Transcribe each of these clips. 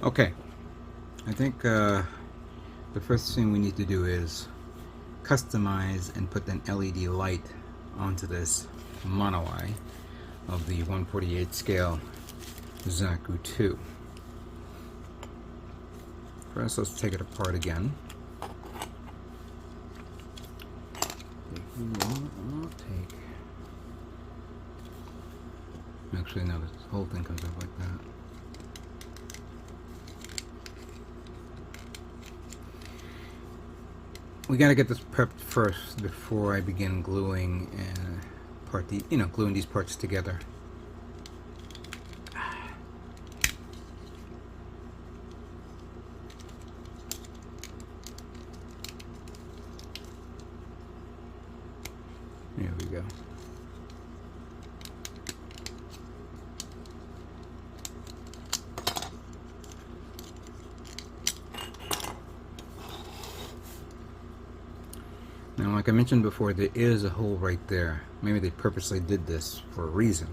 Okay, I think the first thing we need to do is customize and put an LED light onto this mono eye of the 1/48 scale Zaku 2. First, let's take it apart again. I'll take. Actually, no, this whole thing comes up like that. We gotta get this prepped first before I begin gluing and gluing these parts together. There we go. Now, like I mentioned before, there is a hole right there. Maybe they purposely did this for a reason.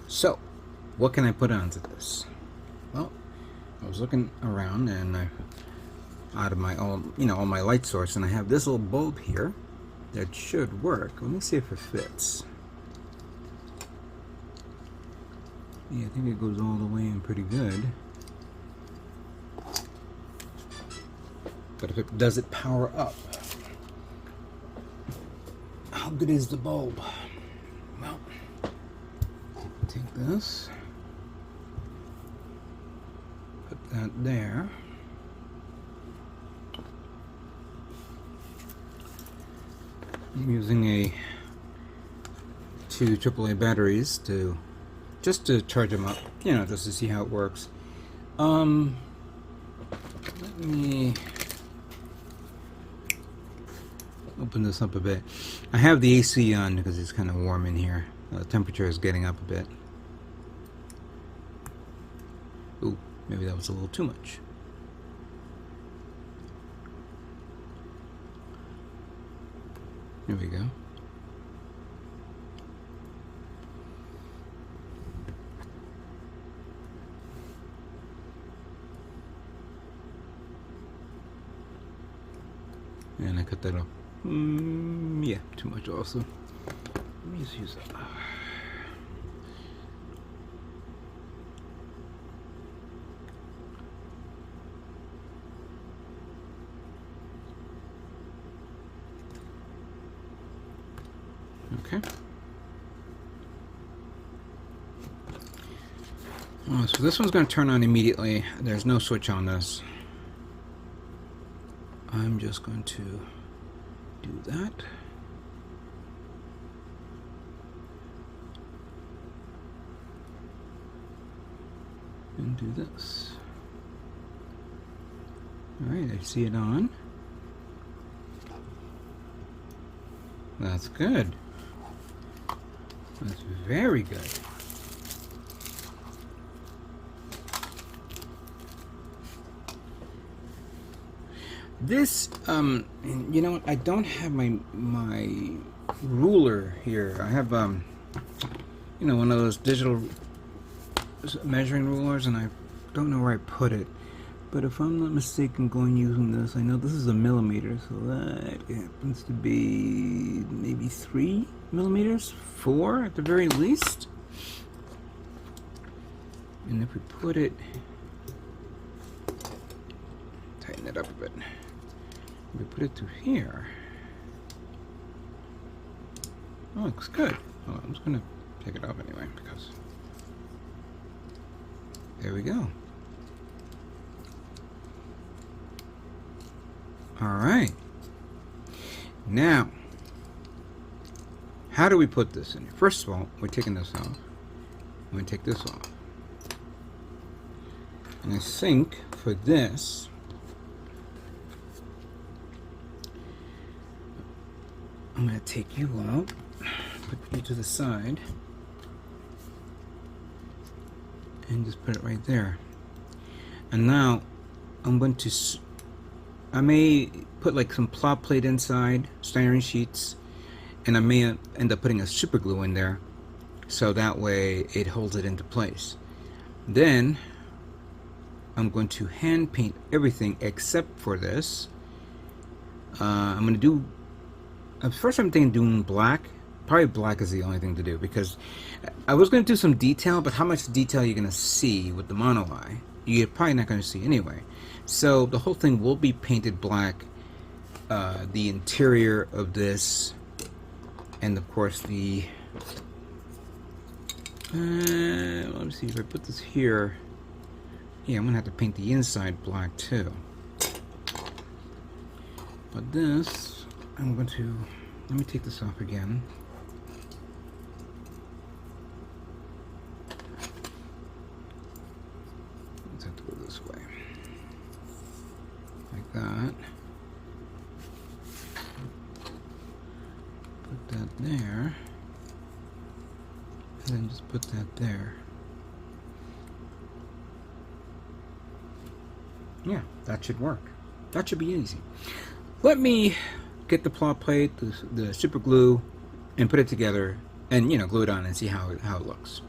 So, what can I put onto this? Well, I was looking around and out of my all my light source, and I have this little bulb here that should work. Let me see if it fits. Yeah, I think it goes all the way in pretty good. But if it does it power up? How good is the bulb? Well, take this, put that there. I'm using two AAA batteries just to charge them up, just to see how it works. Let me open this up a bit. I have the AC on because it's kind of warm in here. The temperature is getting up a bit. Ooh, maybe that was a little too much. Here we go. And I cut that off. Yeah, too much also. Let me just use that. Okay. So this one's going to turn on immediately. There's no switch on this. I'm just going to do that. And do this. Alright, I see it on. That's good. That's very good. This, you know what? I don't have my ruler here. I have, one of those digital measuring rulers, and I don't know where I put it. But if I'm not mistaken, going using this, I know this is a millimeter, so that happens to be maybe 3 millimeters, 4 at the very least. And if we put it, tighten it up a bit. If we put it through here, oh, it looks good. Oh, I'm just gonna take it off anyway because there we go. Alright, now how do we put this in here? First of all, we're taking this off. I'm going to take this off. And I think for this, I'm going to take you out, put you to the side, and just put it right there. And now I'm going to I may put like some plow plate inside, styrene sheets, and I may end up putting a super glue in there so that way it holds it into place. Then I'm going to hand paint everything except for this. I'm going to do, first I'm thinking doing black. Probably black is the only thing to do, because I was going to do some detail, but how much detail are you going to see with the mono eye? You're probably not going to see anyway. So the whole thing will be painted black. The interior of this, and of course the let me see if I put this here. Yeah, I'm gonna have to paint the inside black too. But this, I'm going to, let me take this off again. Let's have to go this way, like that. Put that there, and then just put that there. Yeah, that should work. That should be easy. Let me get the plot plate, the super glue, and put it together, and glue it on and see how it looks.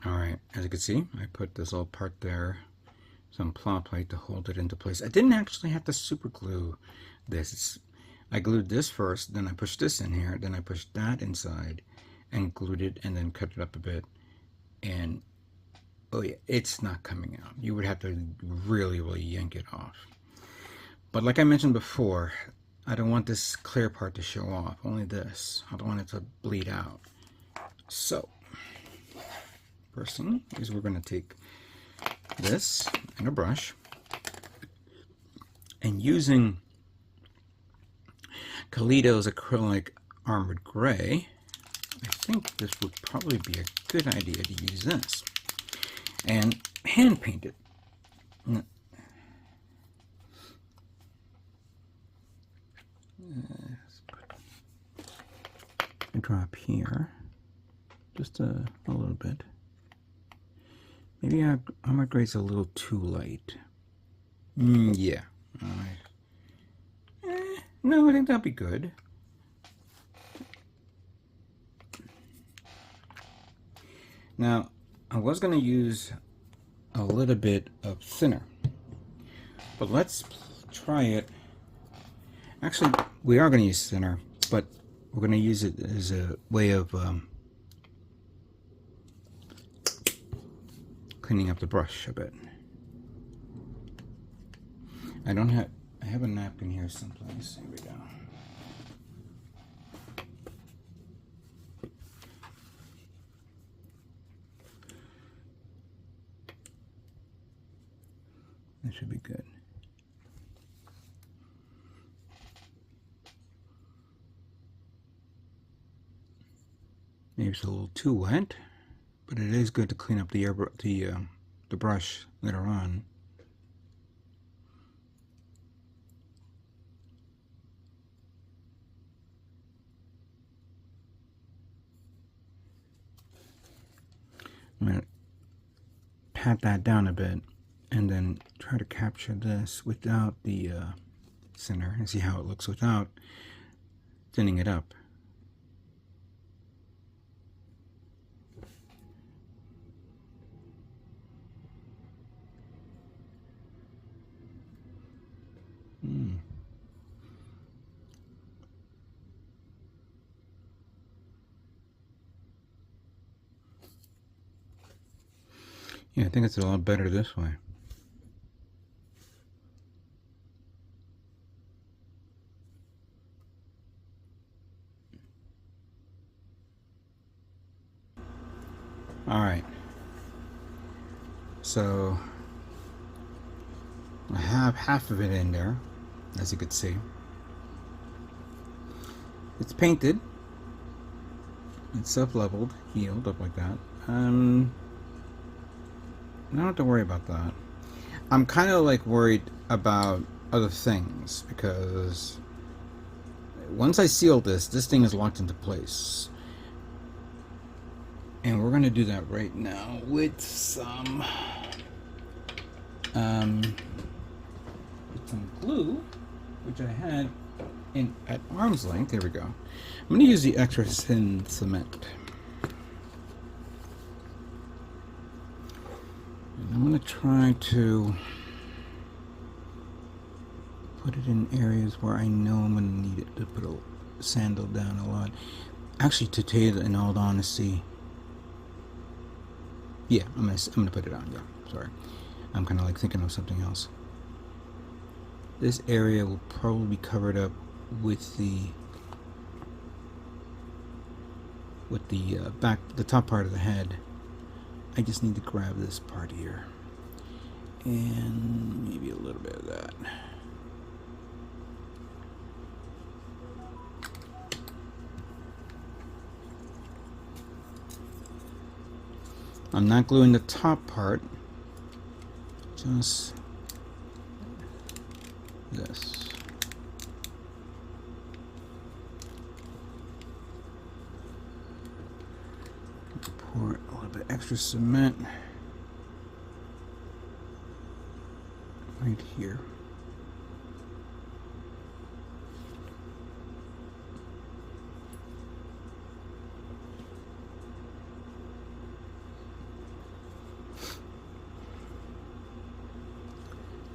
All right, as you can see, I put this little part there, some plot plate to hold it into place. I didn't actually have to super glue this. I glued this first, then I pushed this in here, then I pushed that inside and glued it, and then cut it up a bit. And oh yeah, it's not coming out. You would have to really, really yank it off. But like I mentioned before, I don't want this clear part to show off, only this. I don't want it to bleed out. So, first thing is we're going to take this and a brush, and using Kaleido's acrylic armored gray, I think this would probably be a good idea to use this and hand paint it. A drop here, just a little bit. Maybe our armored gray's a little too light. Yeah. No, I think that'll be good. Now, I was going to use a little bit of thinner, but let's try it. Actually, we are going to use thinner, but we're going to use it as a way of cleaning up the brush a bit. I have a napkin here someplace. Here we go. That should be good. Maybe it's a little too wet, but it is good to clean up the brush later on. I'm going to pat that down a bit and then try to capture this without the center and see how it looks without thinning it up. Yeah, I think it's a lot better this way. All right. So I have half of it in there, as you could see. It's painted. It's self-leveled, healed, up like that. I don't have to worry about that. I'm kind of like worried about other things, because once I seal this thing is locked into place. And we're going to do that right now with some glue, which I had at arm's length. There we go. I'm going to use the extra thin cement. And I'm going going to try to put it in areas where I know I'm going to need it to put a sandal down a lot. Actually, to tell you in all honesty, yeah, I'm gonna put it on. Yeah, sorry, I'm kind of like thinking of something else. This area will probably be covered up with the the top part of the head. I just need to grab this part here and maybe a little bit of that. I'm not gluing the top part, just this. Pour a little bit extra cement right here.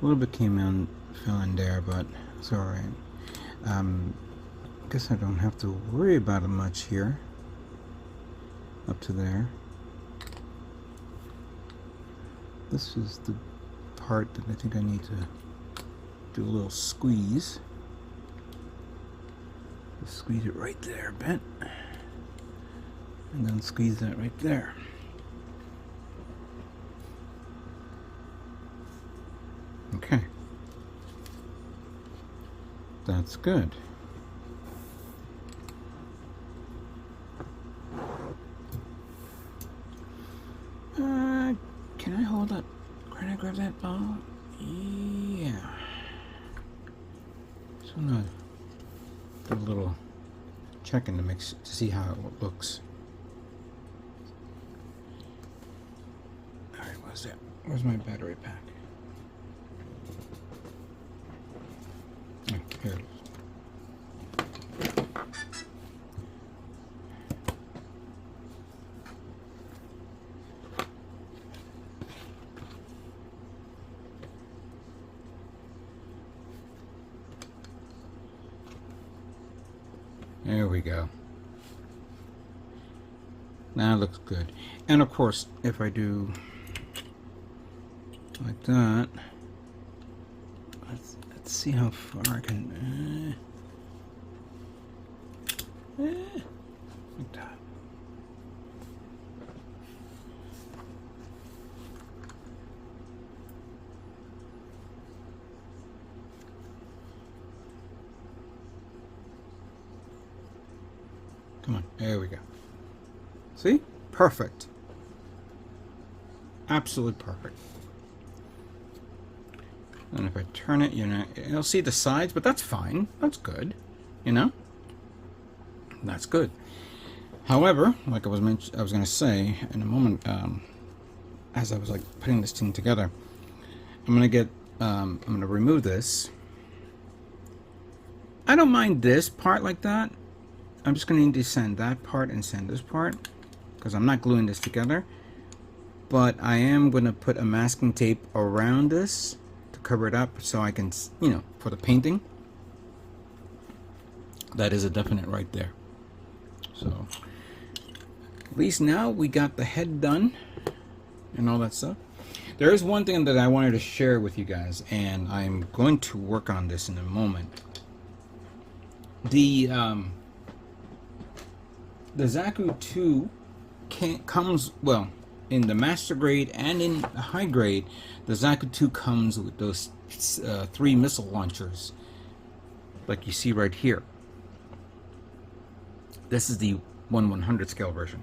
A little bit fell in there, but it's alright. I guess I don't have to worry about it much here. Up to there. This is the part that I think I need to do a little squeeze. Just squeeze it right there a bit. And then squeeze that right there. Okay. That's good. Can I hold that? Can I grab that ball? Yeah. Just wanna do a little checking to see how it looks. Alright, what's that? Where's my battery pack? Oh, here it is. There we go. Now it looks good. And of course, if I do like that, let's see how far I can. Like that. Come on, there we go. See? Perfect. Absolutely perfect. And if I turn it, you'll see the sides, but that's fine. That's good. You know? That's good. However, like I was going to say in a moment, as I was like putting this thing together, I'm going to remove this. I don't mind this part like that. I'm just going to need to sand that part and sand this part because I'm not gluing this together. But I am going to put a masking tape around this to cover it up so I can, for the painting. That is a definite right there. So, at least now we got the head done and all that stuff. There is one thing that I wanted to share with you guys, and I'm going to work on this in a moment. The Zaku 2 comes, well, in the master grade and in the high grade, the Zaku 2 comes with those 3 missile launchers, like you see right here. This is the 1/100 scale version.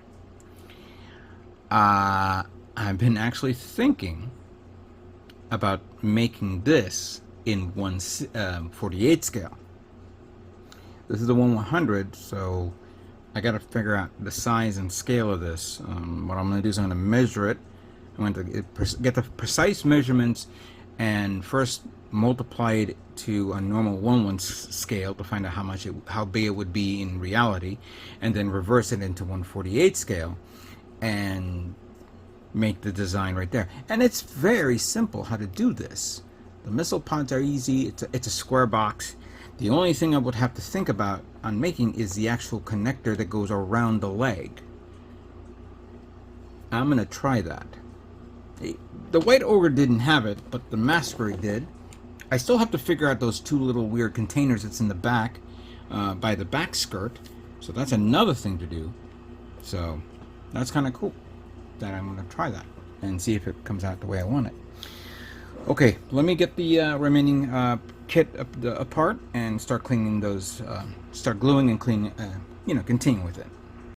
I've been actually thinking about making this in 1/48 scale. This is the 1/100, so I got to figure out the size and scale of this. What I'm going to do is I'm going to measure it. I'm going to get the precise measurements and first multiply it to a normal 1/1 scale to find out how big it would be in reality, and then reverse it into 1/48 scale and make the design right there. And it's very simple how to do this. The missile pods are easy. It's a square box. The only thing I would have to think about on making is the actual connector that goes around the leg. I'm going to try that. The White Ogre didn't have it, but the Masquerade did. I still have to figure out those two little weird containers that's in the back, by the back skirt. So that's another thing to do. So that's kind of cool that I'm going to try that and see if it comes out the way I want it. Okay, let me get the remaining kit apart and start cleaning those, start gluing and cleaning, continue with it.